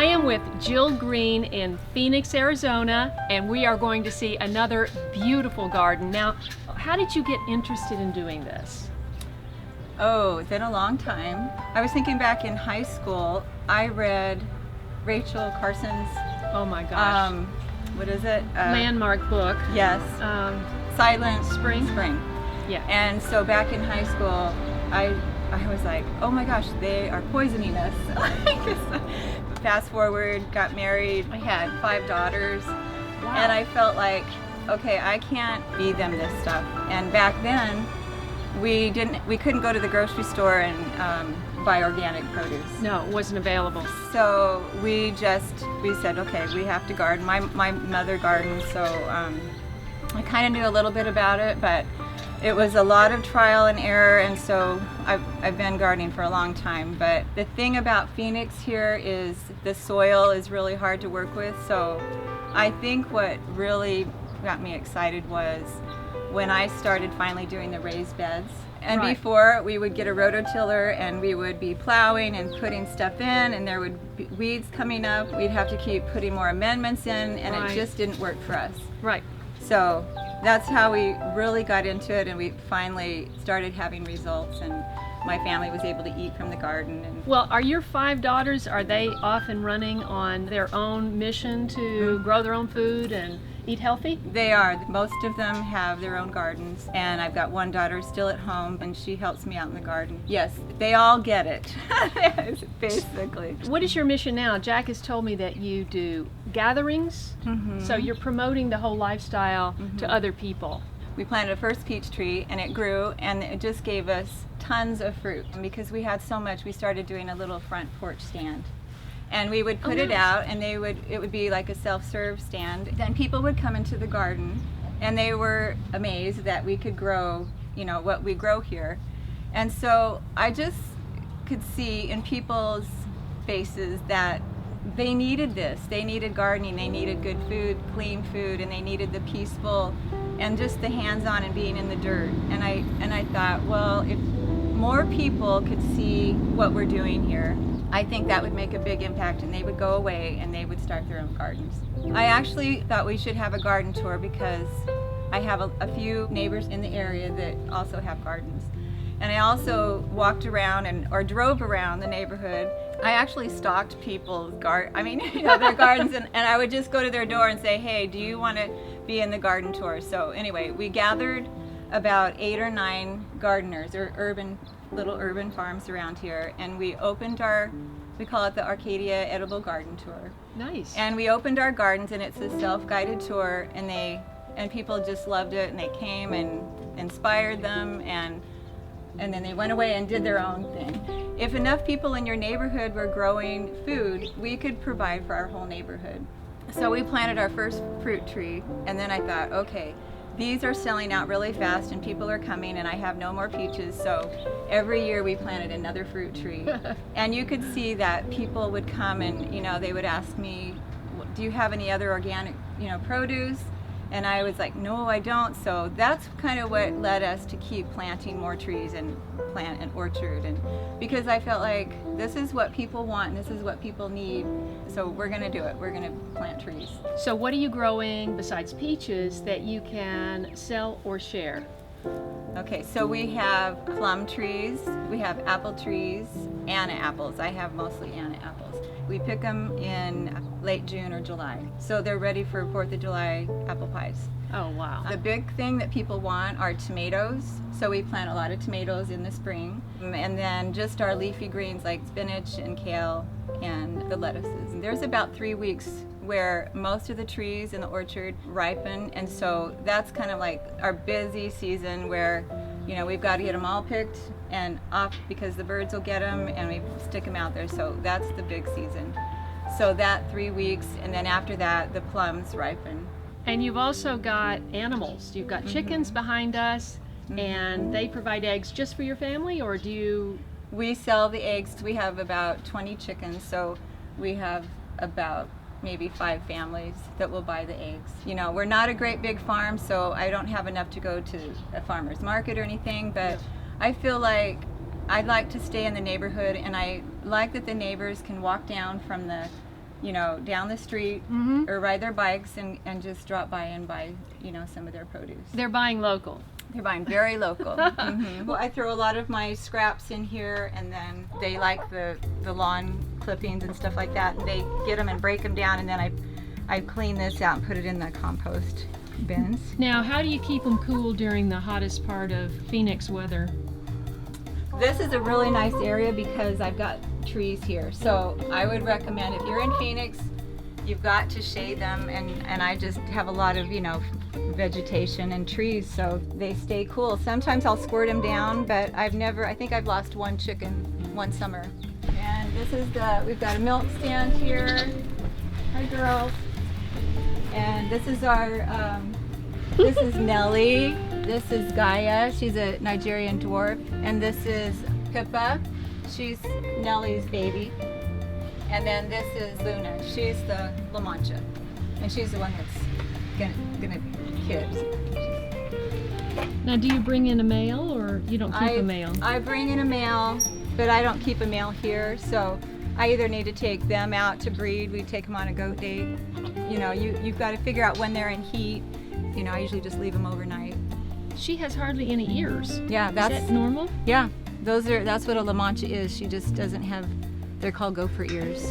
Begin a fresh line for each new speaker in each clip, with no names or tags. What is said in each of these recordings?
am with Jill Green in Phoenix, Arizona, and we are going to see another beautiful garden. Now, how did you get interested in doing this?
Oh, it's been a long time. I was thinking back in high school, I read Rachel Carson's,
Oh my gosh.
what is it?
Landmark book.
Yes. Silent
Spring?
Spring.
Yeah.
And so back in high school, I was like, oh my gosh, they are poisoning us. Fast forward, got married, I had 5 daughters,
Wow.
and I felt like, okay, I can't feed them this stuff. And back then, we couldn't go to the grocery store and buy organic produce.
No, it wasn't available.
So we said, okay, we have to garden. My mother gardens, so I kind of knew a little bit about it, but it was a lot of trial and error, and so I've been gardening for a long time. But the thing about Phoenix here is the soil is really hard to work with, so I think what really got me excited was when I started finally doing the raised beds. And
Right.
before, we would get a rototiller and we would be plowing and putting stuff in, and there would be weeds coming up. We'd have to keep putting more amendments in, and
Right.
it just didn't work for us.
Right.
So that's how we really got into it, and we finally started having results, and my family was able to eat from the garden. And
Well, are your 5 daughters, are they off and running on their own mission to grow their own food and eat healthy?
they are. Most of them have their own gardens, and I've got one daughter still at home, and she helps me out in the garden. Yes, they all get it, basically.
What is your mission now? Jack has told me that you do gatherings, so you're promoting the whole lifestyle to other people.
We planted a first peach tree, and it grew, and it just gave us tons of fruit. And because we had so much, we started doing a little front porch stand. And we would put it
nice.
out, and it would be like a self-serve stand. Then people would come into the garden, and they were amazed that we could grow, what we grow here. And so I just could see in people's faces that they needed this. They needed gardening, they needed good food, clean food, and they needed the peaceful and just the hands-on and being in the dirt. And I thought, well, if more people could see what we're doing here, I think that would make a big impact, and they would go away and they would start their own gardens. I actually thought we should have a garden tour because I have a few neighbors in the area that also have gardens. And I also walked around or drove around the neighborhood. I actually stalked people's their gardens, and I would just go to their door and say, hey, do you want to be in the garden tour? So anyway, we gathered about 8 or 9 gardeners or little urban farms around here, and we opened we call it the Arcadia Edible Garden Tour.
Nice.
And we opened our gardens, and it's a self-guided tour, and people just loved it, and they came and inspired them, and then they went away and did their own thing. If enough people in your neighborhood were growing food, we could provide for our whole neighborhood. So we planted our first fruit tree, and then I thought, okay, these are selling out really fast and people are coming, and I have no more peaches, so every year we planted another fruit tree. And you could see that people would come and they would ask me, do you have any other organic produce? And I was like, no, I don't. So that's kind of what led us to keep planting more trees and plant an orchard. And because I felt like this is what people want and this is what people need. So we're going to do it. We're going to plant trees.
So what are you growing besides peaches that you can sell or share?
Okay, so we have plum trees, we have apple trees, Anna apples. I have mostly Anna apples. We pick them in late June or July, so they're ready for 4th of July apple pies.
Oh, wow.
The big thing that people want are tomatoes, so we plant a lot of tomatoes in the spring, and then just our leafy greens like spinach and kale and the lettuces. And there's about 3 weeks where most of the trees in the orchard ripen, and so that's kind of like our busy season where we've got to get them all picked and off because the birds will get them, and we stick them out there. So that's the big season. So that 3 weeks, and then after that the plums ripen.
And you've also got animals. You've got chickens behind us, and they provide eggs just for your family, or do you?
We sell the eggs. We have about 20 chickens, so we have about maybe 5 families that will buy the eggs. We're not a great big farm, so I don't have enough to go to a farmer's market or anything, but I feel like I'd like to stay in the neighborhood, and I like that the neighbors can walk down from the you know, down the street or ride their bikes and just drop by and buy, you know, some of their produce.
They're buying local.
They're buying very local. Well, I throw a lot of my scraps in here, and then they like the lawn clippings and stuff like that, and they get them and break them down, and then I clean this out and put it in the compost bins.
Now, how do you keep them cool during the hottest part of Phoenix weather?
This is a really nice area because I've got trees here. So I would recommend, if you're in Phoenix, you've got to shade them, and I just have a lot of, you know, vegetation and trees, so they stay cool. Sometimes I'll squirt them down, but I think I've lost one chicken one summer. And this is we've got a milk stand here. Hi girls. And this is our, this is Nellie. This is Gaia, she's a Nigerian dwarf. And this is Pippa, she's Nellie's baby. And then this is Luna, she's the La Mancha. And she's the one that's gonna kid.
Now, do you bring in a male, or you don't keep a male?
I bring in a male, but I don't keep a male here, so I either need to take them out to breed. We take them on a goat date. You know, you've got to figure out when they're in heat. You know, I usually just leave them overnight.
She has hardly any ears.
Yeah,
is that normal?
Yeah, that's what a La Mancha is. She just doesn't have. They're called gopher ears,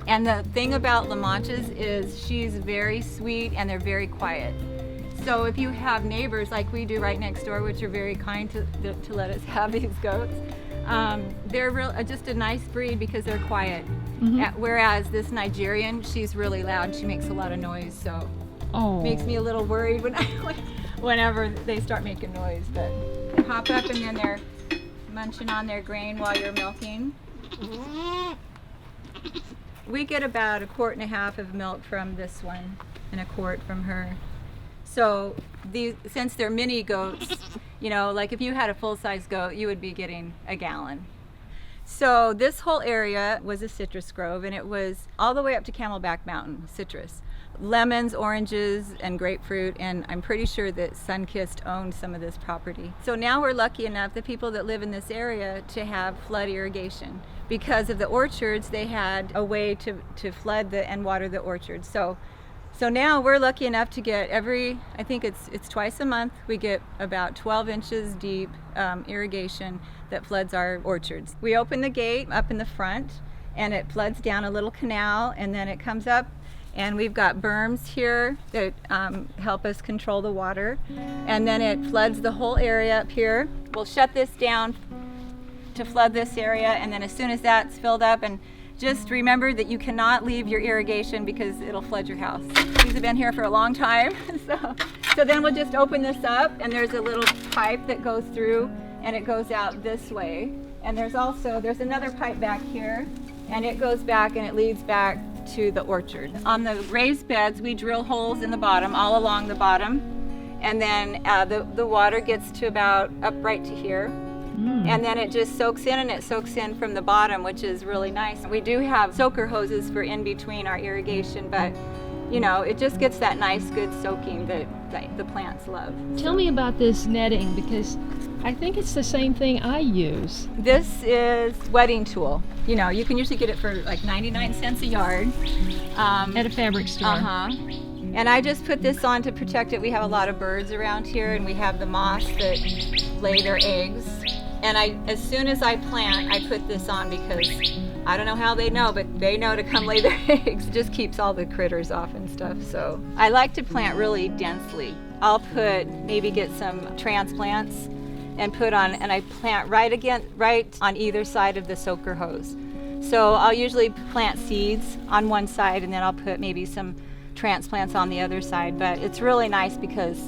and the thing about La Manchas is she's very sweet and they're very quiet. So if you have neighbors like we do right next door, which are very kind to let us have these goats, they're just a nice breed because they're quiet. Whereas this Nigerian, she's really loud. She makes a lot of noise, so makes me a little worried whenever they start making noise. But they hop up and then they're munching on their grain while you're milking. We get about 1.5 quarts of milk from this one and 1 quart from her. So since they're mini goats, you know, like if you had a full-size goat, you would be getting a gallon. So this whole area was a citrus grove, and it was all the way up to Camelback Mountain, citrus. Lemons, oranges, and grapefruit, and I'm pretty sure that Sunkist owned some of this property. So now we're lucky enough, the people that live in this area, to have flood irrigation. Because of the orchards, they had a way to flood and water the orchards. So now we're lucky enough to get I think it's twice a month, we get about 12 inches deep irrigation that floods our orchards. We open the gate up in the front, and it floods down a little canal, and then it comes up, and we've got berms here that help us control the water, and then it floods the whole area up here. We'll shut this down to flood this area, and then as soon as that's filled up, and just remember that you cannot leave your irrigation because it'll flood your house. These have been here for a long time. So then we'll just open this up, and there's a little pipe that goes through, and it goes out this way. And there's another pipe back here, and it goes back and it leads back to the orchard. On the raised beds, we drill holes in the bottom, all along the bottom. And then the water gets to about up right to here. And then it just soaks in, and it soaks in from the bottom, which is really nice. We do have soaker hoses for in between our irrigation, but you know, it just gets that nice, good soaking that the plants love.
Tell me about this netting, because I think it's the same thing I use.
This is wedding tool. You know, you can usually get it for like 99 cents a yard.
At a fabric store.
And I just put this on to protect it. We have a lot of birds around here, and we have the moths that lay their eggs. And as soon as I plant, I put this on because I don't know how they know, but they know to come lay their eggs. It just keeps all the critters off and stuff. So I like to plant really densely. I'll maybe get some transplants and put on, and I plant right on either side of the soaker hose. So I'll usually plant seeds on one side, and then I'll put maybe some transplants on the other side. But it's really nice because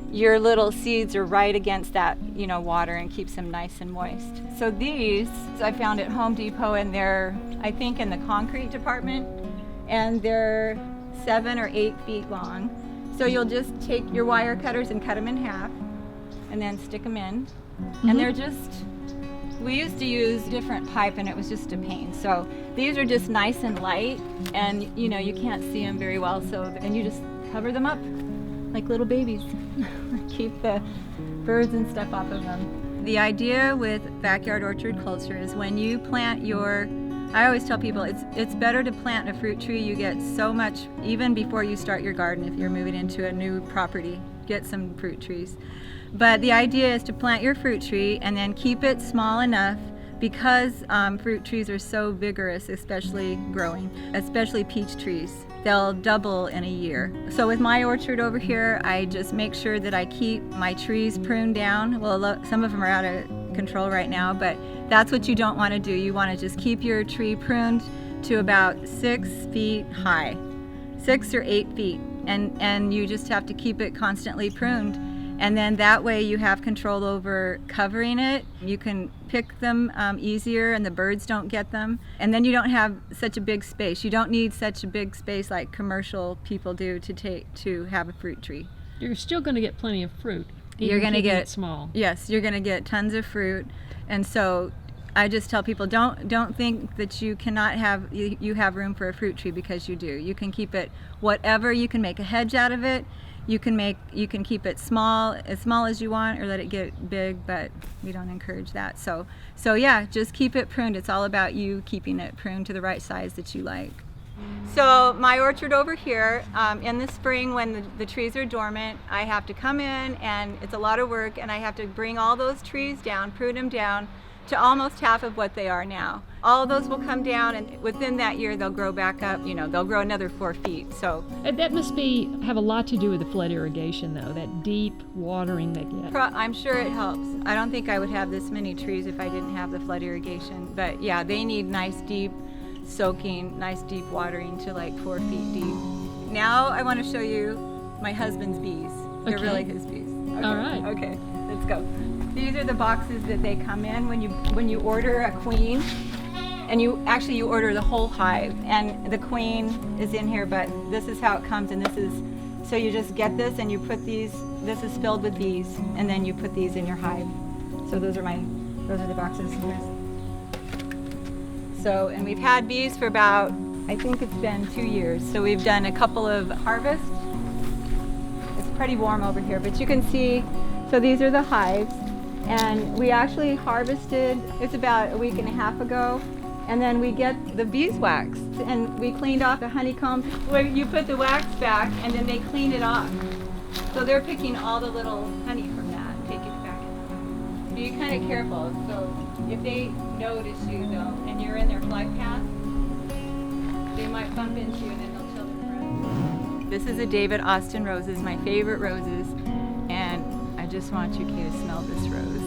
your little seeds are right against that, you know, water, and keeps them nice and moist. So these I found at Home Depot, and they're, I think, in the concrete department, and they're 7 or 8 feet long. So you'll just take your wire cutters and cut them in half, and then stick them in. And they're we used to use different pipe, and it was just a pain. So these are just nice and light, and you know, you can't see them very well, so then you just cover them up like little babies. Keep the birds and stuff off of them. The idea with backyard orchard culture is when you plant your I always tell people it's better to plant a fruit tree. You get so much, even before you start your garden, if you're moving into a new property, get some fruit trees. But the idea is to plant your fruit tree and then keep it small enough, because fruit trees are so vigorous, especially growing, especially peach trees. They'll double in a year. So with my orchard over here, I just make sure that I keep my trees pruned down. Well, some of them are out of control right now, but that's what you don't want to do. You want to just keep your tree pruned to about 6 feet high, 6 or 8 feet, and you just have to keep it constantly pruned. And then that way you have control over covering it. You can pick them easier and the birds don't get them. And then you don't have such a big space. You don't need such a big space like commercial people do to have a fruit tree.
You're still going to get plenty of fruit.
You're going to get
it small.
Yes, you're going to get tons of fruit. And so I just tell people, don't think that you cannot have you have room for a fruit tree, because you do. You can keep it whatever. You can make a hedge out of it. You can keep it small as you want, or let it get big, but we don't encourage that. So yeah, just keep it pruned. It's all about you keeping it pruned to the right size that you like. So my orchard over here, in the spring when the trees are dormant, I have to come in, and it's a lot of work, and I have to bring all those trees down, prune them down to almost half of what they are now. All of those will come down, and within that year they'll grow back up. They'll grow another 4 feet. So
that must have a lot to do with the flood irrigation, though, that deep watering they get.
I'm sure it helps. I don't think I would have this many trees if I didn't have the flood irrigation. But yeah, they need nice deep soaking, nice deep watering to like 4 feet deep. Now I want to show you my husband's bees. They're really his bees. Okay.
All right.
Okay, let's go. These are the boxes that they come in when you order a queen, and you order the whole hive, and the queen is in here, but this is how it comes, and so you just get this and you put these, this is filled with bees, and then you put these in your hive. So those are the boxes. So, and we've had bees for about, I think it's been 2 years. So we've done a couple of harvests. It's pretty warm over here, but you can see, so these are the hives. And we actually harvested, it's about a week and a half ago, and then we get the beeswax, and we cleaned off the honeycomb, where you put the wax back, and then they clean it off. So they're picking all the little honey from that and taking it back in. Be kind of careful. So if they notice you though, and you're in their flight path, they might bump into you, and then they'll tilt around. This is a David Austin roses, my favorite roses, and I just want you, Kaye, to smell this rose.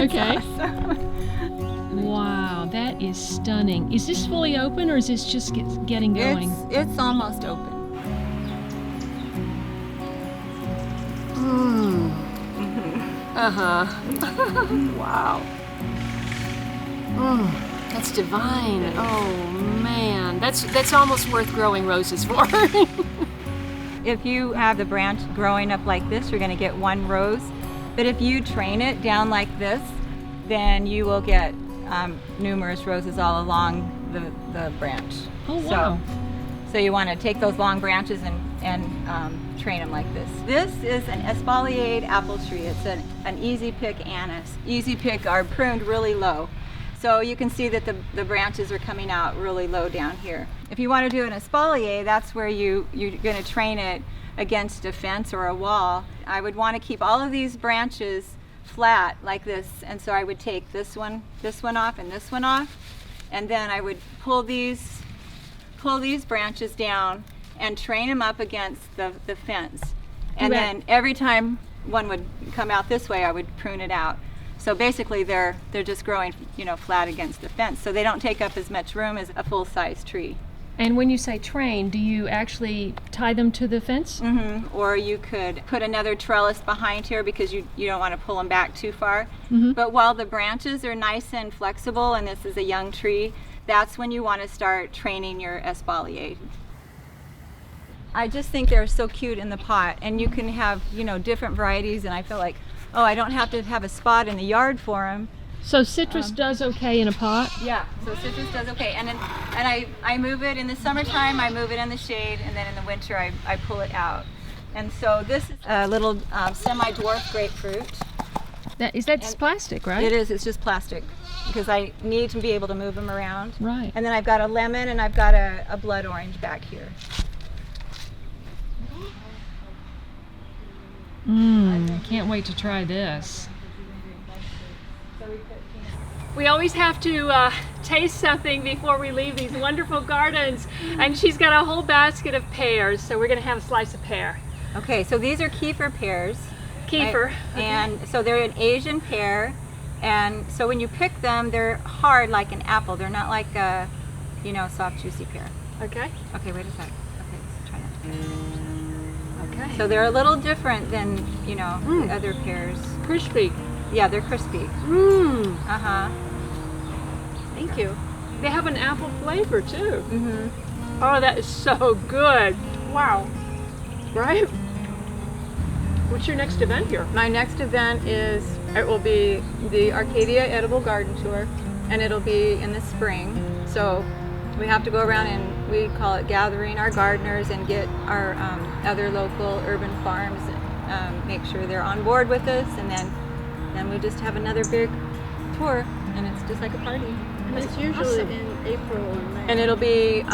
Okay.
Awesome.
Wow, that is stunning. Is this fully open, or is this just getting going?
It's almost open.
Wow. That's divine. Oh man, that's almost worth growing roses for.
If you have the branch growing up like this, you're going to get one rose. But if you train it down like this, then you will get numerous roses all along the branch.
Oh wow.
So you want to take those long branches and train them like this. This is an espaliered apple tree. It's an easy pick anise. Easy pick are pruned really low. So you can see that the branches are coming out really low down here. If you want to do an espalier, that's where you're going to train it against a fence or a wall. I would want to keep all of these branches flat like this, and so I would take this one off and this one off, and then I would pull these branches down and train them up against the fence. And then every time one would come out this way, I would prune it out. So basically they're just growing, flat against the fence, so they don't take up as much room as a full-size tree.
And when you say train, do you actually tie them to the fence?
Mm-hmm. Or you could put another trellis behind here, because you don't want to pull them back too far. Mm-hmm. But while the branches are nice and flexible, and this is a young tree, that's when you want to start training your espalier. I just think they're so cute in the pot, and you can have different varieties, and I feel like, I don't have to have a spot in the yard for them.
So citrus does okay in a pot?
Yeah, so citrus does okay. And I move it in the summertime, I move it in the shade, and then in the winter I pull it out. And so this is a little semi-dwarf grapefruit.
Is that just plastic, right?
It is. It's just plastic because I need to be able to move them around.
Right.
And then I've got a lemon and I've got a blood orange back here.
Can't wait to try this. We always have to taste something before we leave these wonderful gardens. And she's got a whole basket of pears, so we're going to have a slice of pear.
Okay, so these are kefir pears.
Kefir.
And so they're an Asian pear. And so when you pick them, they're hard like an apple. They're not like a, you know, soft, juicy pear.
Okay.
Okay, wait a sec. Okay, let's try that.
Okay.
So they're a little different than, you know, the other pears.
Crispy.
Yeah, they're crispy. Uh-huh.
Thank you. They have an apple flavor too.
Mm-hmm.
Oh, that is so good. Wow. Right? What's your next event here?
My next event is, it will be the Arcadia Edible Garden Tour, and it'll be in the spring. So we have to go around and we call it gathering our gardeners and get our other local urban farms, make sure they're on board with us, and then we just have another big tour, and it's just like a party.
And it's usually in April or May.
And it'll be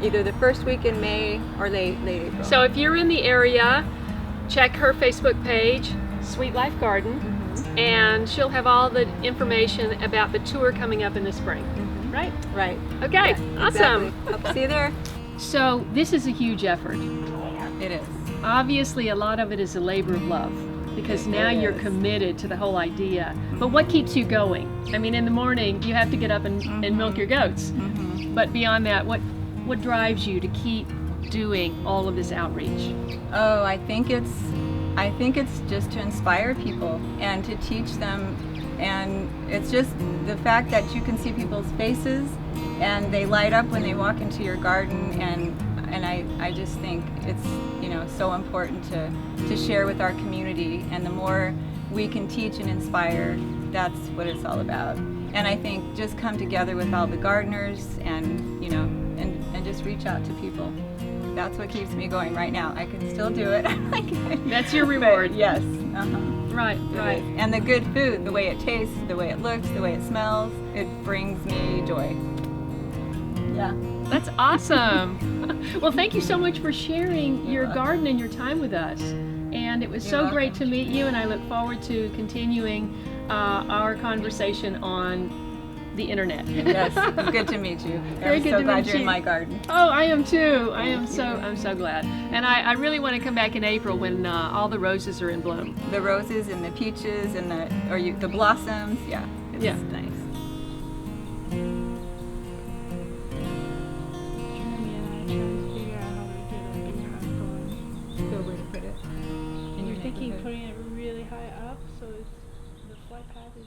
either the first week in May or late April.
So if you're in the area, check her Facebook page, Sweet Life Garden, and she'll have all the information about the tour coming up in the spring. Right?
Right.
Okay,
Yeah,
awesome.
exactly. Hope to see you there.
So this is a huge effort.
It is.
Obviously, a lot of it is a labor of love because now
It
you're
is.
committed to the whole idea. But what keeps you going? I mean, in the morning, you have to get up and milk your goats. But beyond that, what drives you to keep doing all of this outreach?
Oh, I think it's just to inspire people and to teach them, and it's just the fact that you can see people's faces and they light up when they walk into your garden, and I just think it's, you know, so important to share with our community, and the more we can teach and inspire, that's what it's all about. And I think just come together with all the gardeners and, you know, and just reach out to people. That's what keeps me going right now. I can still do it.
That's your reward.
But yes.
Right, right.
And the good food, the way it tastes, the way it looks, the way it smells, it brings me joy. Yeah.
That's awesome. Well, thank you so much for sharing your garden and your time with us. And it was
You're
so great
welcome.
to meet you, and I look forward to continuing our conversation on the internet.
Yes, it's good to meet you.
Very
I'm
good
so
to
glad
meet
you're
you.
in my garden.
Oh, I am too. I'm so glad. And I really want to come back in April when all the roses are in bloom.
The roses and the peaches and the blossoms. Yeah, it's
Yeah.
nice.
Jeremy and I trying to figure out how to get a big house going.
Good way to put it.
We're thinking putting it really high up so the flight path is